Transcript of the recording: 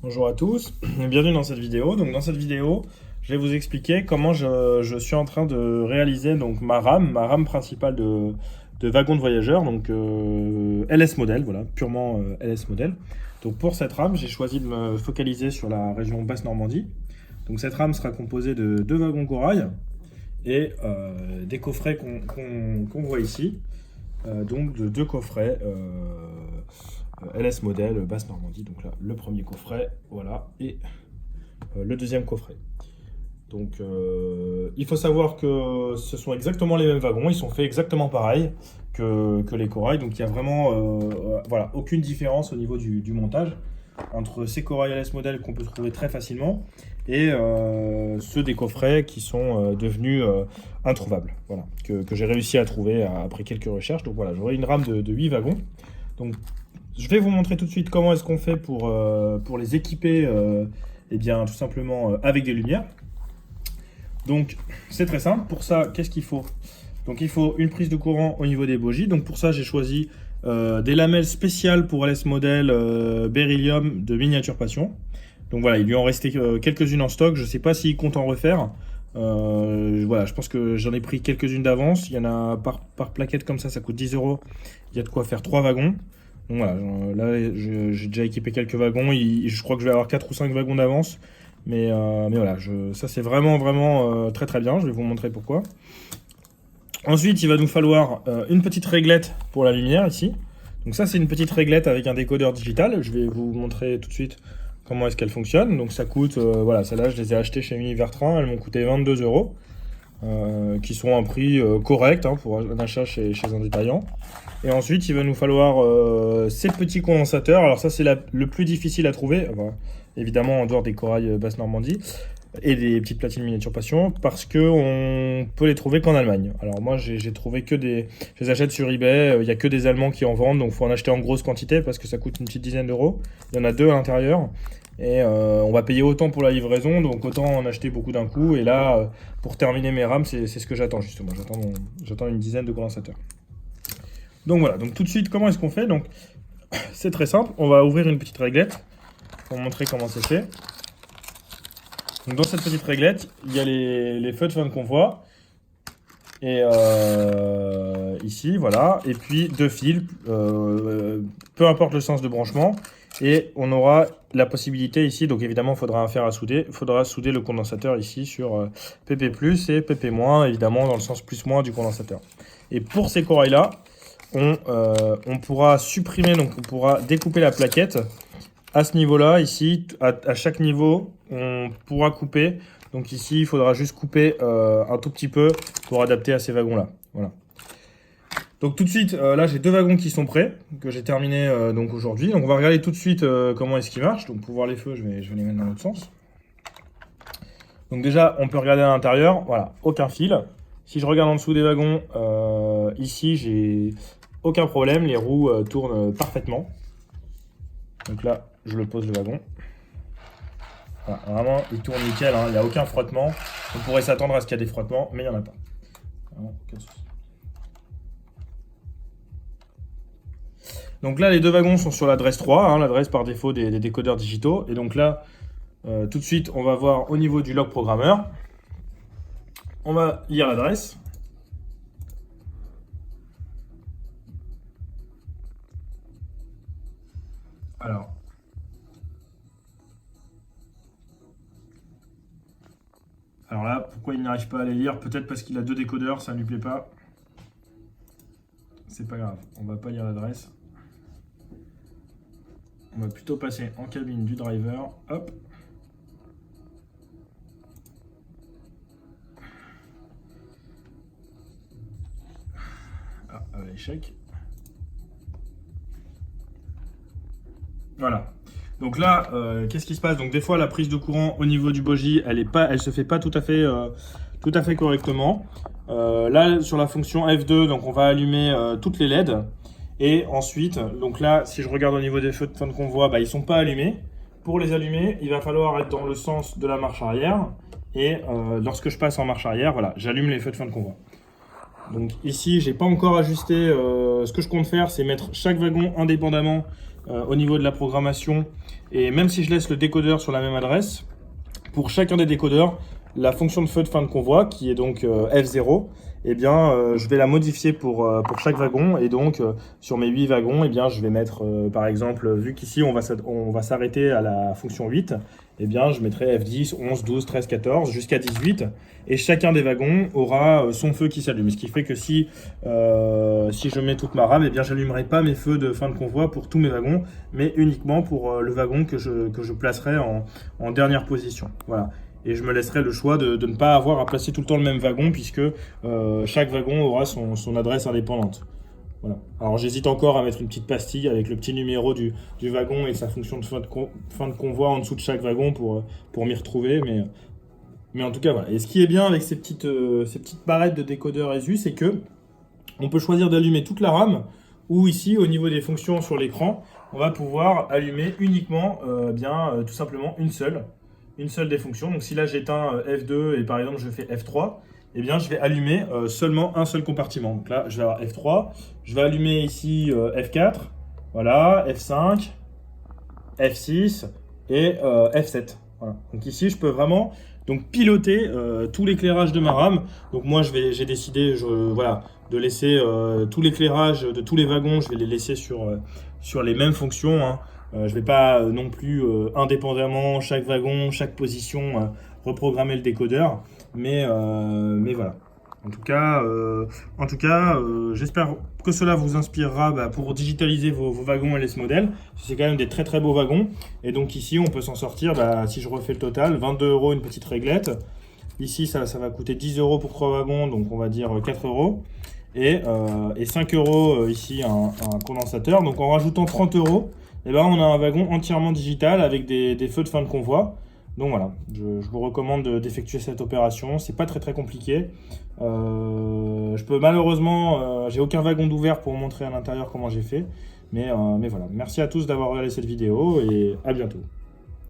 Bonjour à tous, bienvenue dans cette vidéo. Donc dans cette vidéo, je vais vous expliquer comment je suis en train de réaliser donc ma rame principale de wagon de voyageurs, donc LS modèle, voilà, purement LS modèle. Donc pour cette rame, j'ai choisi de me focaliser sur la région Basse-Normandie. Donc cette rame sera composée de deux wagons corail et des coffrets qu'on voit ici. Donc de deux coffrets LS modèle Basse Normandie. Donc là, le premier coffret, voilà, et le deuxième coffret. Donc il faut savoir que ce sont exactement les mêmes wagons, ils sont faits exactement pareil que les corails. Donc il n'y a vraiment voilà, aucune différence au niveau du montage entre ces corails LS modèle qu'on peut trouver très facilement et ceux des coffrets qui sont devenus introuvables, voilà, que j'ai réussi à trouver après quelques recherches. Donc voilà, j'aurai une rame de 8 wagons. Donc je vais vous montrer tout de suite comment est-ce qu'on fait pour les équiper eh bien, tout simplement avec des lumières. Donc c'est très simple. Pour ça, qu'est-ce qu'il faut? Donc il faut une prise de courant au niveau des bogies. Donc pour ça, j'ai choisi des lamelles spéciales pour LS Model Beryllium de Miniature Passion. Donc voilà, il lui en restait quelques-unes en stock. Je ne sais pas s'il compte en refaire. Voilà, je pense que j'en ai pris quelques-unes d'avance. Il y en a par plaquette comme ça coûte 10 euros. Il y a de quoi faire 3 wagons. Donc voilà, là j'ai déjà équipé quelques wagons. Je crois que je vais avoir 4 ou 5 wagons d'avance. Mais voilà, ça c'est vraiment très bien. Je vais vous montrer pourquoi. Ensuite, il va nous falloir une petite réglette pour la lumière ici. Donc ça, c'est une petite réglette avec un décodeur digital. Je vais vous montrer tout de suite comment est-ce qu'elle fonctionne. Donc ça coûte, voilà, celle-là, je les ai achetées chez Univertrain. Elles m'ont coûté 22 euros, qui sont un prix correct pour un achat chez un détaillant. Et ensuite, il va nous falloir ces petits condensateurs. Alors ça, c'est le plus difficile à trouver, enfin, évidemment en dehors des corails Basse Normandie et des petites platines Miniature Passion, parce qu'on peut les trouver qu'en Allemagne. Alors moi, j'ai trouvé que je les achète sur eBay, il n'y a que des Allemands qui en vendent, donc il faut en acheter en grosse quantité parce que ça coûte une petite dizaine d'euros. Il y en a deux à l'intérieur. Et on va payer autant pour la livraison, donc autant en acheter beaucoup d'un coup. Et là, pour terminer mes rames, c'est ce que j'attends justement. J'attends une dizaine de condensateurs. Donc voilà, donc tout de suite, comment est-ce qu'on fait? Donc c'est très simple, on va ouvrir une petite réglette pour montrer comment c'est fait. Donc dans cette petite réglette, il y a les feux de fin de convoi. Et ici, voilà. Et puis deux fils, peu importe le sens de branchement. Et on aura la possibilité ici, donc évidemment, il faudra un fer à souder. Il faudra souder le condensateur ici sur PP+, et PP-, évidemment, dans le sens plus-moins du condensateur. Et pour ces corails-là, on pourra supprimer, donc on pourra découper la plaquette. À ce niveau-là, ici, à chaque niveau, on pourra couper. Donc ici, il faudra juste couper un tout petit peu pour adapter à ces wagons-là. Voilà. Donc tout de suite, là, j'ai deux wagons qui sont prêts, que j'ai terminé donc aujourd'hui. Donc on va regarder tout de suite comment est-ce qu'ils marchent. Donc pour voir les feux, je vais les mettre dans l'autre sens. Donc déjà, on peut regarder à l'intérieur. Voilà, aucun fil. Si je regarde en dessous des wagons, ici, j'ai aucun problème. Les roues tournent parfaitement. Donc là, je le pose le wagon. Voilà, vraiment, il tourne nickel, il n'y a aucun frottement. On pourrait s'attendre à ce qu'il y ait des frottements, mais il n'y en a pas. Vraiment, aucun souci. Donc là, les deux wagons sont sur l'adresse 3, l'adresse par défaut des décodeurs digitaux. Et donc là, tout de suite, on va voir au niveau du log programmeur. On va lire l'adresse. Alors là, pourquoi il n'arrive pas à les lire? Peut-être parce qu'il a deux décodeurs, ça ne lui plaît pas. C'est pas grave, on va pas lire l'adresse. On va plutôt passer en cabine du driver. Hop. Ah, échec. Voilà. Donc là, qu'est-ce qui se passe? Donc des fois, la prise de courant au niveau du bogie, elle se fait pas tout à fait correctement. Là, sur la fonction F2, donc on va allumer toutes les LED. Et ensuite, donc là, si je regarde au niveau des feux de fin de convoi, ils sont pas allumés. Pour les allumer, il va falloir être dans le sens de la marche arrière. Et lorsque je passe en marche arrière, voilà, j'allume les feux de fin de convoi. Donc ici, j'ai pas encore ajusté. Ce que je compte faire, c'est mettre chaque wagon indépendamment au niveau de la programmation, et même si je laisse le décodeur sur la même adresse, pour chacun des décodeurs, la fonction de feu de fin de convoi, qui est donc F0, eh bien, je vais la modifier pour chaque wagon. Et donc, sur mes 8 wagons, eh bien, je vais mettre, par exemple, vu qu'ici, on va s'arrêter à la fonction 8, eh bien, je mettrai F10, 11, 12, 13, 14, jusqu'à 18. Et chacun des wagons aura son feu qui s'allume. Ce qui fait que si je mets toute ma rame, eh bien, j'allumerai pas mes feux de fin de convoi pour tous mes wagons, mais uniquement pour le wagon que je placerai en dernière position. Voilà. Et je me laisserai le choix de ne pas avoir à placer tout le temps le même wagon, puisque chaque wagon aura son adresse indépendante. Voilà. Alors j'hésite encore à mettre une petite pastille avec le petit numéro du wagon et sa fonction de fin de convoi en dessous de chaque wagon pour m'y retrouver. Mais en tout cas, voilà. Et ce qui est bien avec ces petites barrettes de décodeur ESU, c'est que on peut choisir d'allumer toute la RAM, ou ici, au niveau des fonctions sur l'écran, on va pouvoir allumer uniquement, tout simplement une seule des fonctions. Donc si là j'éteins F2 et par exemple je fais F3, eh bien je vais allumer seulement un seul compartiment. Donc là je vais avoir F3, je vais allumer ici F4, voilà, F5, F6 et F7. Voilà. Donc ici je peux vraiment piloter tout l'éclairage de ma RAM. Donc moi j'ai décidé de laisser tout l'éclairage de tous les wagons, je vais les laisser sur les mêmes fonctions, hein. Je ne vais pas non plus indépendamment, chaque wagon, chaque position, reprogrammer le décodeur. Mais voilà. En tout cas, j'espère que cela vous inspirera pour digitaliser vos wagons LS Model. C'est quand même des très très beaux wagons. Et donc ici, on peut s'en sortir, si je refais le total, 22 € une petite réglette. Ici, ça va coûter 10 € pour 3 wagons, donc on va dire 4 €. Et 5 € ici, un condensateur. Donc en rajoutant 30 €, eh ben, on a un wagon entièrement digital avec des feux de fin de convoi. Donc voilà, je vous recommande d'effectuer cette opération. C'est pas très très compliqué. Je peux malheureusement, j'ai aucun wagon d'ouvert pour vous montrer à l'intérieur comment j'ai fait. Mais voilà, merci à tous d'avoir regardé cette vidéo et à bientôt.